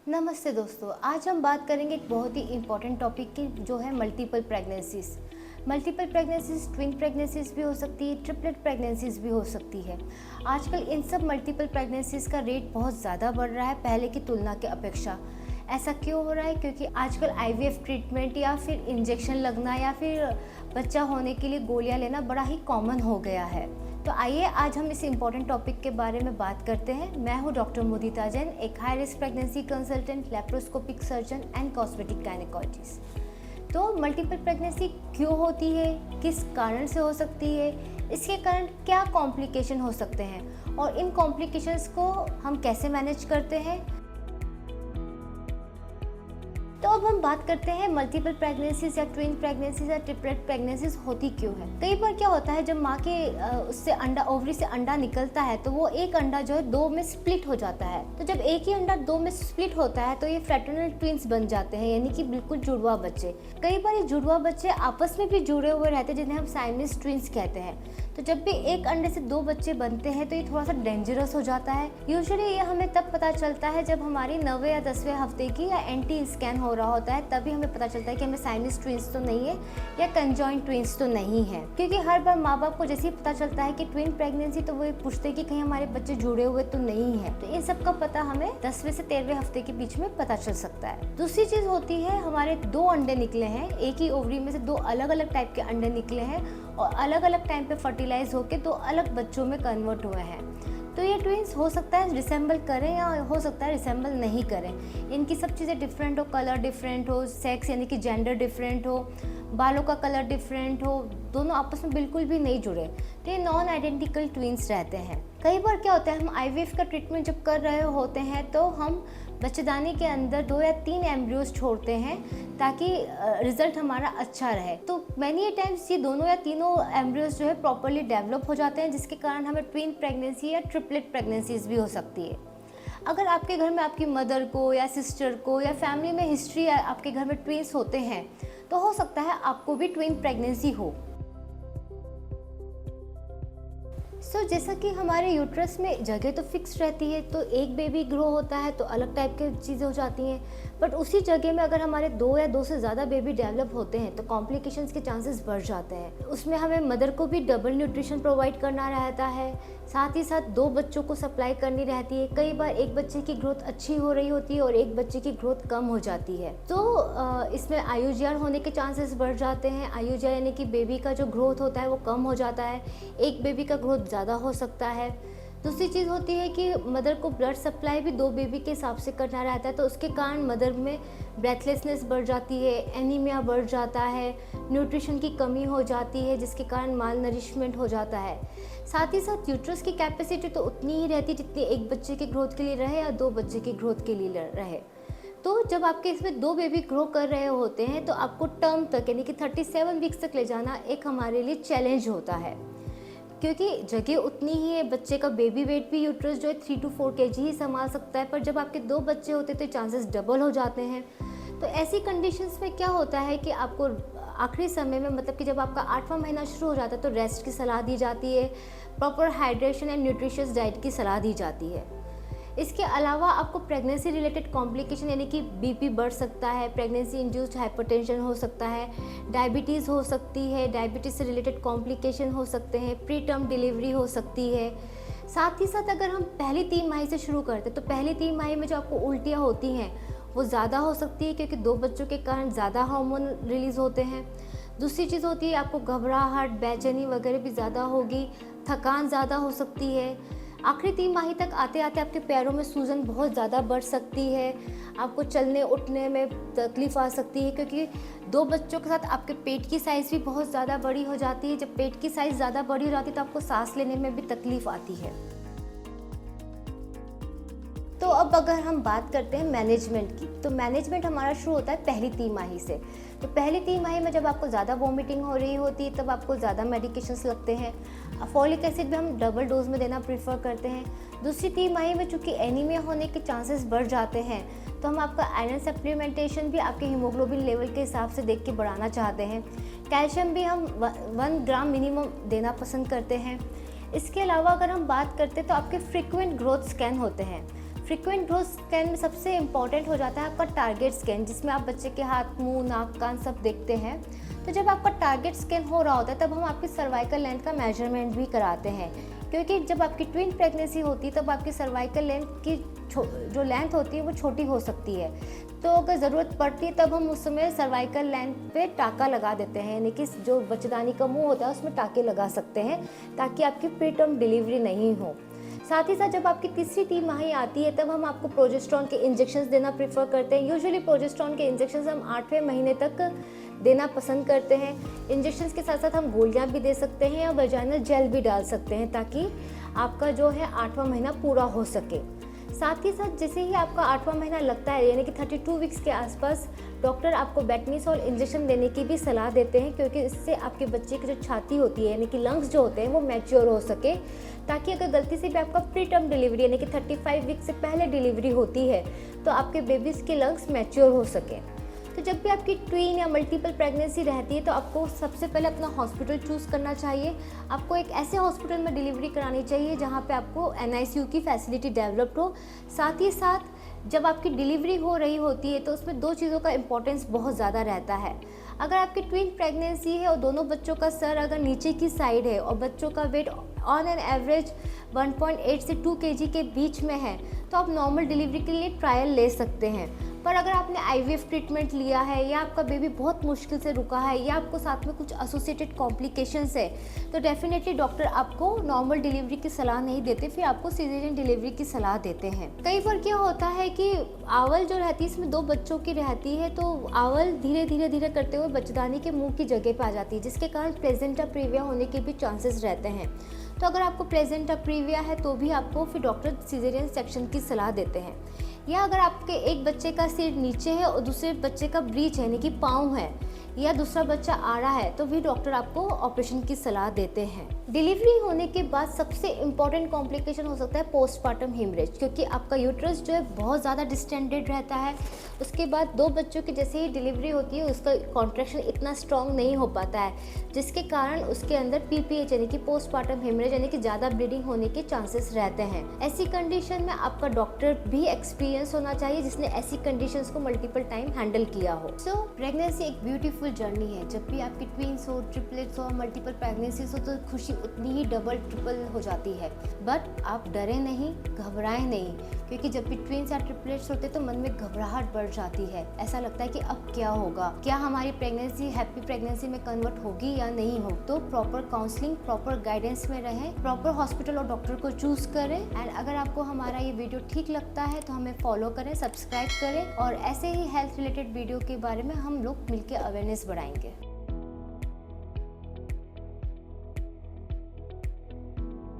नमस्ते दोस्तों, आज हम बात करेंगे एक बहुत ही इम्पॉर्टेंट टॉपिक की जो है multiple pregnancies. Multiple pregnancies twin pregnancies भी हो सकती है, ट्रिपलेट प्रेगनेंसीज भी हो सकती है। आजकल इन सब मल्टीपल प्रेगनेंसीज का रेट बहुत ज़्यादा बढ़ रहा है पहले की तुलना के अपेक्षा। ऐसा क्यों हो रहा है? क्योंकि आजकल आईवीएफ ट्रीटमेंट या फिर इंजेक्शन लगना या फिर बच्चा होने के लिए गोलियां लेना बड़ा ही कॉमन हो गया है। तो आइए आज हम इस इम्पॉर्टेंट टॉपिक के बारे में बात करते हैं। मैं हूं डॉक्टर मुदिता जैन, एक high risk pregnancy consultant, laparoscopic surgeon and cosmetic gynaecologist. तो मल्टीपल प्रेगनेंसी क्यों होती है, किस कारण से हो सकती है, इसके कारण क्या कॉम्प्लिकेशन हो सकते हैं और इन कॉम्प्लिकेशंस को हम कैसे मैनेज करते हैं। तो अब हम बात करते हैं मल्टीपल प्रेगनेंसीज या ट्विन प्रेगनेंसीज या ट्रिपलेट प्रेगनेंसीज होती क्यों है। कई बार क्या होता है, जब माँ के उससे अंडा, ओवरी से अंडा निकलता है तो वो एक अंडा जो है दो में स्प्लिट हो जाता है। तो जब एक ही अंडा दो में स्प्लिट होता है तो ये फ्रेटर्नल ट्विंस बन जाते हैं, यानी कि बिल्कुल जुड़वा बच्चे। कई बार ये जुड़वा बच्चे आपस में भी जुड़े हुए रहते हैं, जिन्हें हम साइमस ट्विंस कहते हैं। तो जब भी एक अंडे से दो बच्चे बनते हैं तो ये थोड़ा सा डेंजरस हो जाता है। यूजुअली ये हमें तब पता चलता है जब हमारी 9वें या 10वें हफ्ते की या एंटी स्कैन हो रहा होता है, तभी हमें पता चलता है कि हमें साइमस ट्विंस तो नहीं है या कंजॉइंट ट्विंस तो नहीं है। क्योंकि हर बार माँ बाप को जैसे ही पता चलता है कि ट्विन प्रेगनेंसी, तो वो ये पूछते हैं कि कहीं हमारे बच्चे जुड़े हुए तो नहीं है। तो इन सब का पता हमें 10वें से 13वें हफ्ते के बीच में पता चल सकता है। दूसरी चीज होती है, हमारे दो अंडे निकले हैं, एक ही ओवरी में से दो अलग अलग टाइप के अंडे निकले हैं और अलग अलग टाइम पे फर्टिलाइज होकर दो अलग बच्चों में कन्वर्ट हुए हैं। तो ये ट्विंस हो सकता है रिसेंबल करें या हो सकता है रिसेंबल नहीं करें। इनकी सब चीज़ें डिफरेंट हो, कलर डिफरेंट हो, सेक्स यानी कि जेंडर डिफरेंट हो, बालों का कलर डिफरेंट हो, दोनों आपस में बिल्कुल भी नहीं जुड़े, तो ये नॉन आइडेंटिकल ट्विंस रहते हैं। कई बार क्या होता है, हम आईवीएफ का ट्रीटमेंट जब कर रहे होते हैं तो हम बच्चेदानी के अंदर 2 या 3 एम्ब्रियोज छोड़ते हैं ताकि रिजल्ट हमारा अच्छा रहे। तो मैनी टाइम्स ये दोनों या तीनों एम्ब्रियोज जो है प्रॉपरली डेवलप हो जाते हैं, जिसके कारण हमें ट्विन प्रेगनेंसी या ट्रिपलेट प्रेगनेंसीज भी हो सकती है। अगर आपके घर में आपकी मदर को या सिस्टर को या फैमिली में हिस्ट्री है, आपके घर में ट्विंस होते हैं, तो हो सकता है आपको भी ट्विन प्रेगनेंसी हो। जैसा कि हमारे यूट्रस में जगह तो फिक्स रहती है, तो एक बेबी ग्रो होता है तो अलग टाइप की चीज़ें हो जाती हैं। बट उसी जगह में अगर हमारे 2 या 2 से ज़्यादा बेबी डेवलप होते हैं तो कॉम्प्लिकेशंस के चांसेस बढ़ जाते हैं। उसमें हमें मदर को भी डबल न्यूट्रिशन प्रोवाइड करना रहता है, साथ ही साथ 2 बच्चों को सप्लाई करनी रहती है। कई बार एक बच्चे की ग्रोथ अच्छी हो रही होती है और एक बच्चे की ग्रोथ कम हो जाती है, तो इसमें आईयूजीआर होने के चांसेस बढ़ जाते हैं। आईयूजीआर यानी कि बेबी का जो ग्रोथ होता है वो कम हो जाता है, एक बेबी का ग्रोथ ज़्यादा हो सकता है। दूसरी चीज़ होती है कि मदर को ब्लड सप्लाई भी 2 बेबी के हिसाब से करना रहता है, तो उसके कारण मदर में ब्रेथलेसनेस बढ़ जाती है, एनीमिया बढ़ जाता है, न्यूट्रिशन की कमी हो जाती है, जिसके कारण माल नरिशमेंट हो जाता है। साथ ही साथ यूट्रस की कैपेसिटी तो उतनी ही रहती जितनी एक बच्चे के ग्रोथ के लिए रहे या 2 बच्चे के ग्रोथ के लिए रहे। तो जब आपके इसमें 2 बेबी ग्रो कर रहे होते हैं तो आपको टर्म तक यानी कि 37 वीक्स तक ले जाना एक हमारे लिए चैलेंज होता है, क्योंकि जगह उतनी ही है। बच्चे का बेबी वेट भी यूट्रस जो है 3 to 4 kg ही संभाल सकता है, पर जब आपके 2 बच्चे होते हैं तो चांसेस डबल हो जाते हैं। तो ऐसी कंडीशंस में क्या होता है कि आपको आखिरी समय में, मतलब कि जब आपका 8वां महीना शुरू हो जाता है, तो रेस्ट की सलाह दी जाती है, proper hydration and nutritious diet की सलाह दी जाती है। इसके अलावा आपको प्रेगनेंसी रिलेटेड कॉम्प्लिकेशन यानी कि बीपी बढ़ सकता है, प्रेगनेंसी इंड्यूस्ड हाइपरटेंशन हो सकता है, डायबिटीज़ हो सकती है, डायबिटीज़ से रिलेटेड कॉम्प्लिकेशन हो सकते हैं, प्री टर्म डिलीवरी हो सकती है। साथ ही साथ अगर हम पहली 3 माही से शुरू करते हैं तो पहली 3 माही में जो आपको उल्टियाँ होती हैं वो ज़्यादा हो सकती है, क्योंकि 2 बच्चों के कारण ज़्यादा हार्मोन रिलीज़ होते हैं। दूसरी चीज़ होती है आपको घबराहट, बेचैनी वगैरह भी ज़्यादा होगी, थकान ज़्यादा हो सकती है। आखिरी 3 माही तक आते आते आपके पैरों में सूजन बहुत ज़्यादा बढ़ सकती है, आपको चलने उठने में तकलीफ़ आ सकती है, क्योंकि 2 बच्चों के साथ आपके पेट की साइज़ भी बहुत ज़्यादा बड़ी हो जाती है। जब पेट की साइज़ ज़्यादा बड़ी हो जाती है तो आपको सांस लेने में भी तकलीफ़ आती है। तो अब अगर हम बात करते हैं मैनेजमेंट की, तो मैनेजमेंट हमारा शुरू होता है पहली 3 माही से। तो पहली 3 माही में जब आपको ज़्यादा वॉमिटिंग हो रही होती है तब आपको ज़्यादा मेडिकेशंस लगते हैं। फॉलिक एसिड भी हम डबल डोज में देना प्रीफर करते हैं। दूसरी 3 माही में चूँकि एनीमिया होने के चांसेस बढ़ जाते हैं, तो हम आपका आयरन सप्लीमेंटेशन भी आपके हीमोग्लोबिन लेवल के हिसाब से देख के बढ़ाना चाहते हैं। कैल्शियम भी हम 1 ग्राम मिनिमम देना पसंद करते हैं। इसके अलावा अगर हम बात करते हैं तो आपके फ्रीक्वेंट ग्रोथ स्कैन होते हैं। फ्रीक्वेंट ग्रोथ स्कैन में सबसे इम्पॉर्टेंट हो जाता है आपका टारगेट स्कैन, जिसमें आप बच्चे के हाथ, मुंह, नाक, कान सब देखते हैं। तो जब आपका टारगेट स्कैन हो रहा होता है तब हम आपकी सर्वाइकल लेंथ का मेजरमेंट भी कराते हैं, क्योंकि जब आपकी ट्विन प्रेगनेंसी होती है तब आपकी सर्वाइकल लेंथ की जो लेंथ होती है वो छोटी हो सकती है। तो अगर ज़रूरत पड़ती है तब हम उस समय सर्वाइकल लेंथ पे टाका लगा देते हैं, यानी कि जो बच्चेदानी का मुंह होता है उसमें टाके लगा सकते हैं ताकि आपकी प्री टर्म डिलीवरी नहीं हो। साथ ही साथ जब आपकी तीसरी तिमाही आती है तब हम आपको प्रोजेस्टेरॉन के इंजेक्शंस देना प्रेफर करते हैं। यूजुअली प्रोजेस्टेरॉन के इंजेक्शंस हम 8वें महीने तक देना पसंद करते हैं। इंजेक्शंस के साथ साथ हम गोलियां भी दे सकते हैं और वजाइनल जेल भी डाल सकते हैं ताकि आपका जो है 8वां महीना पूरा हो सके। साथ ही साथ जैसे ही आपका 8वां महीना लगता है, यानी कि 32 वीक्स के आसपास, डॉक्टर आपको बेटनीसोल इंजेक्शन देने की भी सलाह देते हैं, क्योंकि इससे आपके बच्चे की जो छाती होती है, यानी कि लंग्स जो होते हैं, वो मैच्योर हो सके, ताकि अगर गलती से भी आपका प्री टर्म डिलीवरी यानी कि 35 वीक से पहले डिलीवरी होती है तो आपके बेबीज़ के लंग्स मैच्योर हो सके। तो जब भी आपकी ट्विन या मल्टीपल प्रेगनेंसी रहती है तो आपको सबसे पहले अपना हॉस्पिटल चूज़ करना चाहिए। आपको एक ऐसे हॉस्पिटल में डिलीवरी करानी चाहिए जहाँ पे आपको NICU की फैसिलिटी डेवलप्ड हो। साथ ही साथ जब आपकी डिलीवरी हो रही होती है तो उसमें 2 चीज़ों का इम्पोर्टेंस बहुत ज़्यादा रहता है। अगर आपकी ट्विन प्रेगनेंसी है और दोनों बच्चों का सर अगर नीचे की साइड है और बच्चों का वेट ऑन एन एवरेज 1.8 से 2 kg के बीच में है तो आप नॉर्मल डिलीवरी के लिए ट्रायल ले सकते हैं। पर अगर आपने IVF ट्रीटमेंट लिया है या आपका बेबी बहुत मुश्किल से रुका है या आपको साथ में कुछ एसोसिएटेड कॉम्प्लिकेशंस है तो डेफिनेटली डॉक्टर आपको नॉर्मल डिलीवरी की सलाह नहीं देते, फिर आपको सीजेरियन डिलीवरी की सलाह देते हैं। कई बार क्या होता है कि आवल जो रहती है इसमें 2 बच्चों की रहती है, तो आवल धीरे धीरे करते हुए बच्चेदानी के मुंह की जगह पर आ जाती है, जिसके कारण प्लेसेंटा प्रीविया होने के भी चांसेस रहते हैं। तो अगर आपको प्लेसेंटा प्रीविया है तो भी आपको फिर डॉक्टर सीजेरियन सेक्शन की सलाह देते हैं। या अगर आपके एक बच्चे का सिर नीचे है और दूसरे बच्चे का ब्रीच है, यानी कि पाँव है, या दूसरा बच्चा आ रहा है तो भी डॉक्टर आपको ऑपरेशन की सलाह देते हैं। डिलीवरी होने के बाद सबसे इम्पॉर्टेंट कॉम्प्लिकेशन हो सकता है पोस्टपार्टम हेमरेज, क्योंकि आपका यूट्रस जो है बहुत ज़्यादा डिस्टेंडेड रहता है। उसके बाद 2 बच्चों की जैसे ही डिलीवरी होती है उसका कॉन्ट्रैक्शन इतना स्ट्रॉन्ग नहीं हो पाता है, जिसके कारण उसके अंदर PPH यानी कि पोस्टपार्टम हेमरेज यानी कि ज़्यादा ब्लीडिंग होने के चांसेस रहते हैं। ऐसी कंडीशन में आपका डॉक्टर भी एक्सपीरियंस होना चाहिए जिसने ऐसी कंडीशंस को मल्टीपल टाइम हैंडल किया हो। सो प्रेगनेंसी एक ब्यूटीफुल जर्नी है। जब भी आपकी ट्विंस हो, ट्रिपलेट्स हो, मल्टीपल प्रेगनेंसीज हो तो खुशी उतनी ही डबल ट्रिपल हो जाती है। बट आप डरे नहीं, घबराएं नहीं, क्योंकि जब भी ट्विंस या ट्रिपलेट्स होते तो मन में घबराहट बढ़ जाती है। ऐसा लगता है कि अब क्या होगा, क्या हमारी प्रेगनेंसी हैप्पी प्रेगनेंसी में कन्वर्ट होगी या नहीं हो। तो प्रॉपर काउंसलिंग, प्रॉपर गाइडेंस में रहें, प्रॉपर हॉस्पिटल और डॉक्टर को चूज करें। एंड अगर आपको हमारा ये वीडियो ठीक लगता है तो हमें फॉलो करें, सब्सक्राइब करें और ऐसे ही हेल्थ रिलेटेड वीडियो के बारे में हम लोग मिलकर अवेयरनेस बढ़ाएंगे।